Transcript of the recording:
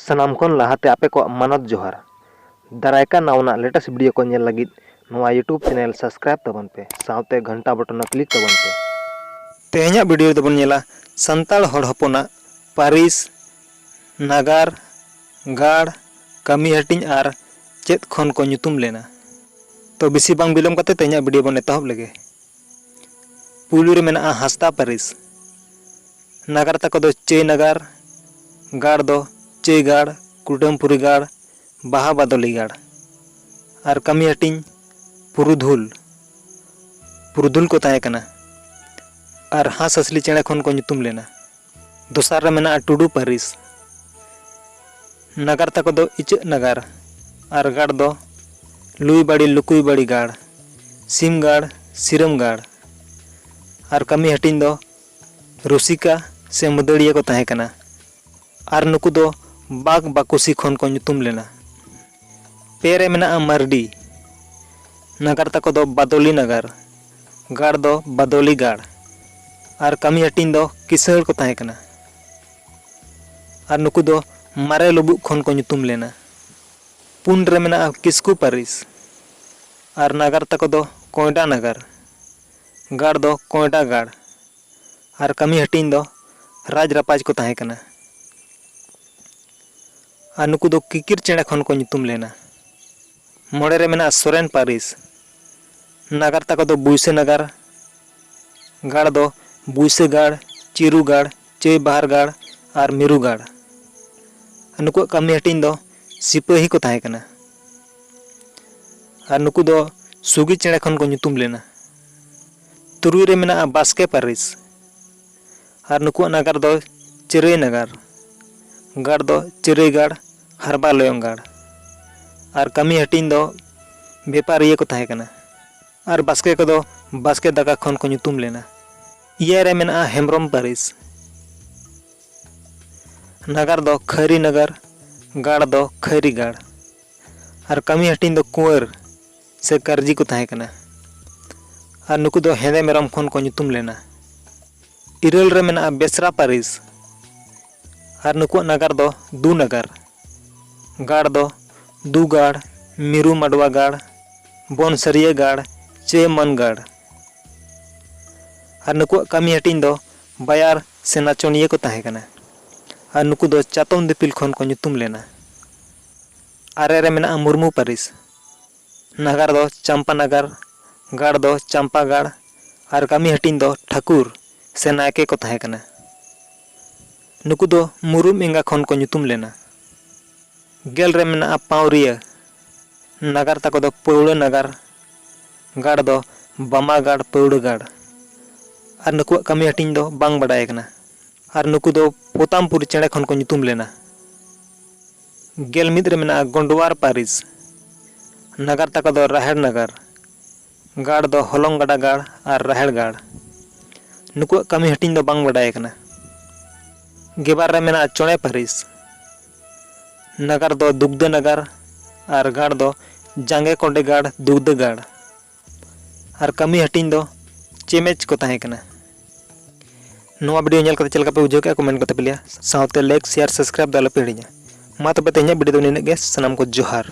ᱥᱟᱱᱟᱢ ᱠᱷᱚᱱ ᱞᱟᱦᱟᱛᱮ ᱟᱯᱮ ᱠᱚᱣᱟᱜ ᱢᱟᱱᱚᱛ ᱡᱚᱦᱟᱨ ᱫᱟᱨᱟᱭᱠᱟᱱ ᱱᱟᱣᱟᱱᱟᱜ ᱞᱮᱴᱮᱥᱴ ᱵᱷᱤᱰᱤᱭᱳ ᱠᱚ ᱧᱮᱞ ᱞᱟᱹᱜᱤᱫ ᱱᱚᱣᱟ YouTube ᱪᱮᱱᱮᱞ ᱥᱟᱵᱥᱠᱨᱟइब ᱛᱟᱵᱚᱱ ᱯᱮ ᱥᱟᱶᱛᱮ ᱜᱷंᱴᱟ ᱵᱚᱴᱚᱱ ᱠᱞᱤᱠ ᱛᱟᱵᱚᱱ ᱯᱮ। ᱛᱮᱦᱮᱧᱟᱜ ᱵᱷᱤᱰᱤᱭᱳ ᱫᱚᱵᱚᱱ ᱧᱮᱞᱟ ᱥᱟᱱᱛᱟᱲ ᱦᱚᱲ ᱦᱚᱯᱚᱱᱟᱜ ᱯᱟᱹᱨᱤᱥ ᱱᱟᱜᱟᱨ ᱜᱟᱲ ᱠᱟᱹᱢᱤ ᱦᱟᱹᱴᱤᱧ ᱟᱨ ᱪᱮᱫ ᱠᱷᱚᱱ ko ᱧᱩᱛᱩᱢ ᱞᱮᱱᱟ। ᱛᱚ ᱵᱮᱥᱤ ᱵᱟᱝ ᱵᱤᱞᱚᱢ ᱠᱟᱛᱮ ᱛᱮᱦᱮᱧᱟᱜ ᱵᱷᱤᱰᱤᱭᱳ ᱵᱚᱱ ᱮᱛᱚᱦᱚᱵ ᱞᱮᱜᱮ। ᱯᱩᱭᱞᱩ ᱨᱮ ᱢᱮᱱᱟᱜᱼᱟ ᱦᱟᱸᱥᱫᱟ ᱯᱟᱹᱨᱤᱥ ᱱᱟᱜᱟᱨ ᱛᱟᱠᱚ ᱫᱚ ᱪᱟᱹᱭ ᱱᱟᱜᱟᱨ ᱜᱟᱲ ᱫᱚ ᱪᱟᱹᱭᱜᱟᱲ ᱠᱩᱰᱟᱹᱢᱯᱩᱨᱤ ᱜᱟᱲ ᱵᱟᱦᱟ ᱵᱟᱫᱚᱞᱤ ᱜᱟᱲ ᱟᱨ ᱠᱟᱹᱢᱤ ᱦᱟᱹᱴᱤᱧ ᱯᱩᱨᱩᱫᱷᱩᱞ ᱠᱚ ᱛᱟᱦᱮᱸ ᱠᱟᱱᱟ ᱟᱨ ᱦᱟᱸᱥᱼᱦᱟᱸᱥᱞᱤ ᱪᱮᱬᱮ ᱠᱷᱚᱱ ᱠᱚ ᱧᱩᱛᱩᱢ ᱞᱮᱱᱟ। ᱫᱚᱥᱟᱨ ᱨᱮ ᱢᱮᱱᱟᱜᱼᱟ ᱴᱩᱰᱩ ᱯᱟᱹᱨᱤᱥ ᱱᱟᱜᱟᱨ ᱛᱟᱠᱚ ᱫᱚ ᱤᱪᱟᱹᱜ ᱱᱟᱜᱟᱨ ᱟᱨ ᱜᱟᱲ ᱫᱚ ᱞᱩᱭ ᱵᱟᱲᱤ ᱞᱩᱠᱩᱭ ᱵᱟᱲᱤ ᱜᱟᱲ ᱥᱤᱢ ᱜᱟᱲ ᱥᱤᱨᱟᱹᱢ ᱜᱟᱲ ᱟᱨ ᱠᱟᱹᱢᱤ ᱦᱟᱹᱴᱤᱧ ᱫᱚ ᱨᱩᱥᱤᱠᱟ ᱥᱮ ᱢᱟᱹᱫᱟᱹᱲᱤᱭᱟᱹ ᱠᱚ ᱛᱟᱦᱮᱸ ᱠᱟᱱᱟ ᱟᱨ ᱱᱩᱠᱩ ᱫᱚ ᱵᱟᱜ ᱵᱟᱠᱩᱥᱤ ᱠᱷᱚᱱ ᱠᱚ ᱧᱩᱛᱩᱢ ᱞᱮᱱᱟ। ᱯᱮ ᱨᱮ ᱢᱮᱱᱟᱜᱼᱟ ᱢᱟᱨᱰᱤ ᱱᱟᱜᱟᱨ ᱛᱟᱠᱚ ᱫᱚ ᱵᱟᱫᱚᱞᱤ ᱱᱟᱜᱟᱨ ᱜᱟᱲ ᱫᱚ ᱵᱟᱫᱚᱞᱤ ᱜᱟᱲ ᱟᱨ ᱠᱟᱹᱢᱤ ᱦᱟᱹᱴᱤᱧ ᱫᱚ ᱠᱤᱥᱟᱹᱬ ᱠᱚ ᱛᱟᱦᱮᱸ ᱠᱟᱱᱟ ᱟᱨ ᱱᱩᱠᱩ ᱫᱚ ᱢᱟᱨᱮ ᱞᱩᱵᱩᱜ ᱠᱷᱚᱱ ᱠᱚ ᱧᱩᱛᱩᱢ ᱞᱮᱱᱟ। ᱯᱩᱱ ᱨᱮ ᱢᱮᱱᱟᱜᱼᱟ ᱠᱤᱥᱠᱩ ᱯᱟᱹᱨᱤᱥ ᱟᱨ ᱱᱟᱜᱟᱨ ᱛᱟᱠᱚ ᱫᱚ ᱠᱚᱭᱰᱟ ᱱᱟᱜᱟᱨ ᱜᱟᱲ ᱫᱚ ᱠᱚᱭᱰᱟ ᱜᱟᱲ ᱟᱨ ᱠᱟᱹᱢᱤ ᱦᱟᱹᱴᱤᱧ ᱫᱚ ᱨᱟᱡᱽ ᱨᱟᱯᱟᱡᱽ ᱠᱚ ᱛᱟᱦᱮᱸ ᱠᱟᱱᱟ ᱟᱨ ᱱᱩᱠᱩ ᱫᱚ ᱠᱤᱠᱤᱨ ᱪᱮᱬᱮ ᱠᱷᱚᱱ ᱠᱚ ᱧᱩᱛᱩᱢ ᱞᱮᱱᱟ। ᱢᱚᱬᱮ ᱨᱮ ᱢᱮᱱᱟᱜᱼᱟ ᱥᱚᱨᱮᱱ ᱯᱟᱹᱨᱤᱥ ᱱᱟᱜᱟᱨ ᱛᱟᱠᱚ ᱫᱚ ᱵᱩᱭᱥᱟᱹ ᱱᱟᱜᱟᱨ ᱜᱟᱲ ᱫᱚ ᱵᱩᱭᱥᱟᱹ ᱜᱟᱲ ᱪᱤᱨᱩ ᱜᱟᱲ ᱪᱟᱹᱭ ᱵᱟᱦᱟᱨ ᱜᱟᱲ ᱟᱨ ᱢᱤᱨᱩ ᱜᱟᱲ ᱱᱩᱠᱩᱣᱟᱜ ᱠᱟᱹᱢᱤ ᱦᱟᱹᱴᱤᱧ ᱫᱚ ᱥᱤᱯᱟᱹᱦᱤ ᱠᱚ ᱛᱟᱦᱮᱸ ᱠᱟᱱᱟ ᱟᱨ ᱱᱩᱠᱩ ᱫᱚ ᱥᱩᱜᱤ ᱪᱮᱬᱮ ᱠᱷᱚᱱ ᱠᱚ ᱧᱩᱛᱩᱢ ᱞᱮᱱᱟ। ᱛᱩᱨᱩᱭ ᱨᱮ ᱢᱮᱱᱟᱜᱼᱟ ᱵᱟᱥᱠᱮ ᱯᱟᱹᱨᱤᱥ ᱟᱨ ᱱᱩᱠᱩᱣᱟᱜ ᱱᱟᱜᱟᱨ ᱫᱚ ᱪᱤᱨᱟᱹᱭ ᱱᱟᱜᱟᱨ ᱜᱟᱲ ᱫᱚ ᱪᱤᱨᱟᱹᱭ ᱜᱟᱲ ᱦᱟᱨᱵᱟ ᱞᱚᱭᱚᱝ ᱜᱟᱲ ᱟᱨ ᱠᱟᱹᱢᱤ ᱦᱟᱹᱴᱤᱧ ᱫᱚ ᱵᱮᱯᱟᱨᱤᱭᱟᱹ ᱠᱚ ᱛᱟᱦᱮᱸ ᱠᱟᱱᱟ ᱟᱨ ᱵᱟᱥᱠᱮ ᱠᱚᱫᱚ ᱵᱟᱥᱠᱮ ᱫᱟᱠᱟ ᱠᱷᱚᱱ ᱠᱚ ᱧᱩᱛᱩᱢ ᱞᱮᱱᱟ। ᱤᱭᱟᱹ ᱨᱮ ᱢᱮᱱᱟᱜᱼᱟ ᱦᱮᱢᱵᱨᱚᱢ ᱯᱟᱹᱨᱤᱥ ᱱᱟᱜᱟᱨ ᱫᱚ ᱠᱷᱟᱹᱨᱤ ᱱᱟᱜᱟᱨ ᱜᱟᱲ ᱫᱚ ᱠᱷᱟᱹᱨᱤ ᱜᱟᱲ ᱟᱨ ᱠᱟᱹᱢᱤ ᱦᱟᱹᱴᱤᱧ ᱫᱚ ᱠᱩᱸᱣᱟᱹᱨ ᱥᱮ ᱠᱟᱨᱡᱤ ᱠᱚ ᱛᱟᱦᱮᱸ ᱠᱟᱱᱟ ᱟᱨ ᱱᱩᱠᱩ ᱫᱚ ᱦᱮᱸᱫᱮ ᱢᱮᱨᱚᱢ ᱠᱷᱚᱱ ᱠᱚ ᱧᱩᱛᱩᱢ ᱞᱮᱱᱟ। ᱤᱨᱟᱹᱞ ᱨᱮ ᱢᱮᱱᱟᱜᱼᱟ ᱵᱮᱥᱨᱟ ᱯᱟᱹᱨᱤᱥ ᱟᱨ ᱱᱩᱠᱩᱣᱟᱜ ᱱᱟᱜᱟᱨ ᱫᱚ ᱫᱩ ᱱᱟᱜᱟᱨ ᱜᱟᱲ ᱫᱚ ᱫᱩ ᱜᱟᱲ ᱢᱤᱨᱩ ᱢᱟᱰᱣᱟ ᱜᱟᱲ ᱵᱚᱱᱥᱟᱹᱨᱤᱭᱟᱹ ᱜᱟᱲ ᱪᱮ ᱢᱟᱱ ᱜᱟᱲ ᱟᱨ ᱱᱩᱠᱩᱣᱟᱜ ᱠᱟᱹᱢᱤ ᱦᱟᱹᱴᱤᱧ ᱫᱚ ᱵᱟᱭᱟᱨ ᱥᱮ ᱱᱟᱪᱚᱱᱤᱭᱟᱹ ᱠᱚ ᱛᱟᱦᱮᱸ ᱠᱟᱱᱟ ᱟᱨ ᱱᱩᱠᱩ ᱫᱚ ᱪᱟᱛᱚᱢ ᱫᱤᱯᱤᱞ ᱠᱷᱚᱱ ᱠᱚ ᱧᱩᱛᱩᱢ ᱞᱮᱱᱟ। ᱟᱨᱮ ᱨᱮ ᱢᱮᱱᱟᱜᱼᱟ ᱢᱩᱨᱢᱩ ᱯᱟᱹᱨᱤᱥ ᱱᱟᱜᱟᱨ ᱫᱚ ᱪᱟᱢᱯᱟ ᱱᱟᱜᱟᱨ ᱜᱟᱲ ᱫᱚ ᱪᱟᱢᱯᱟ ᱜᱟᱲ ᱟᱨ ᱠᱟᱹᱢᱤ ᱦᱟᱹᱴᱤᱧ ᱫᱚ ᱴᱷᱟᱹᱠᱩᱨ ᱥᱮ ᱱᱟᱭᱠᱮ ᱠᱚ ᱛᱟᱦᱮᱸ ᱠᱟᱱᱟ ᱱᱩᱠᱩ ᱫᱚ ᱢᱩᱨᱩᱢ ᱮᱸᱜᱟ ᱠᱷᱚᱱ ᱠᱚ ᱧᱩᱛᱩᱢ ᱞᱮᱱᱟ। ᱜᱮᱞ ᱨᱮ ᱢᱮᱱᱟᱜᱼᱟ ᱯᱟᱣᱨᱤᱭᱟᱹ ᱱᱟᱜᱟᱨ ᱛᱟᱠᱚ ᱫᱚ ᱯᱟᱹᱣᱲᱟᱹ ᱱᱟᱜᱟᱨ ᱜᱟᱲ ᱫᱚ ᱵᱟᱢᱟ ᱜᱟᱲ ᱯᱟᱹᱣᱲᱟᱹ ᱜᱟᱲ ᱟᱨ ᱱᱩᱠᱩᱣᱟᱜ ᱠᱟᱹᱢᱤ ᱦᱟᱹᱴᱤᱧ ᱫᱚ ᱵᱟᱝ ᱵᱟᱰᱟᱭ ᱟᱠᱟᱱᱟ ᱟᱨ ᱱᱩᱠᱩ ᱫᱚ ᱯᱚᱛᱟᱢᱯᱩᱨᱤ ᱪᱮᱬᱮ ᱠᱷᱚᱱ ᱠᱚ ᱧᱩᱛᱩᱢ ᱞᱮᱱᱟ। ᱜᱮᱞ ᱢᱤᱫ ᱨᱮ ᱢᱮᱱᱟᱜᱼᱟ ᱜᱚᱸᱰᱣᱟᱨ ᱯᱟᱹᱨᱤᱥ ᱱᱟᱜᱟᱨ ᱛᱟᱠᱚ ᱫᱚ ᱨᱟᱦᱮᱲ ᱱᱟᱜᱟᱨ ᱜᱟᱲ ᱫᱚ ᱦᱚᱞᱚᱝ ᱜᱟᱰᱟ ᱜᱟᱲ ᱟᱨ ᱨᱟᱦᱮᱲ ᱜᱟᱲ ᱱᱩᱠᱩᱣᱟᱜ ᱠᱟᱹᱢᱤ ᱦᱟᱹᱴᱤᱧ ᱫᱚ ᱵᱟᱝ ᱵᱟᱰᱟᱭ ᱟᱠᱟᱱᱟ। ᱜᱮᱵᱟᱨ ᱨᱮ ᱢᱮᱱᱟᱜᱼᱟ ᱪᱚᱬᱮ ᱯᱟᱹᱨᱤᱥ ᱱᱟᱜᱟᱨ ᱫᱚ ᱫᱩᱜᱽᱫᱟᱹ ᱱᱟᱜᱟᱨ ᱟᱨ ᱜᱟᱲ ᱫᱚ ᱡᱟᱸᱜᱮ ᱠᱚᱸᱰᱮ ᱜᱟᱲ ᱫᱩᱜᱽᱫᱟᱹ ᱜᱟᱲ ᱟᱨ ᱠᱟᱹᱢᱤ ᱦᱟᱹᱴᱤᱧ ᱫᱚ ᱪᱮᱢᱮᱪ ᱠᱚ ᱛᱟᱦᱮᱸ ᱠᱟᱱᱟ। ᱱᱚᱣᱟ ᱵᱷᱤᱰᱤᱭᱳ ᱧᱮᱞ ᱠᱟᱛᱮ ᱪᱮᱫ ᱞᱮᱠᱟ ᱯᱮ ᱵᱩᱡᱷᱟᱹᱣ ᱠᱮᱜᱼᱟ ᱠᱚᱢᱮᱱᱴ ᱠᱟᱛᱮ ᱯᱮ ᱞᱟᱹᱭᱟ ᱥᱟᱶᱛᱮ ᱞᱟᱭᱤᱠ ᱥᱮᱭᱟᱨ ᱥᱟᱵᱥᱠᱨᱟइब ᱫᱚ ᱟᱞᱚᱯᱮ ᱦᱤᱲᱤᱧᱟ। ᱢᱟ ᱛᱚᱵᱮ ᱛᱮᱦᱮᱧᱟᱜ ᱵᱷᱤᱰᱤᱭᱳ ᱫᱚ ᱱᱤᱱᱟᱹᱜ ᱜᱮ ᱥᱟᱱᱟᱢ ᱠᱚ ᱡᱚᱦᱟᱨ।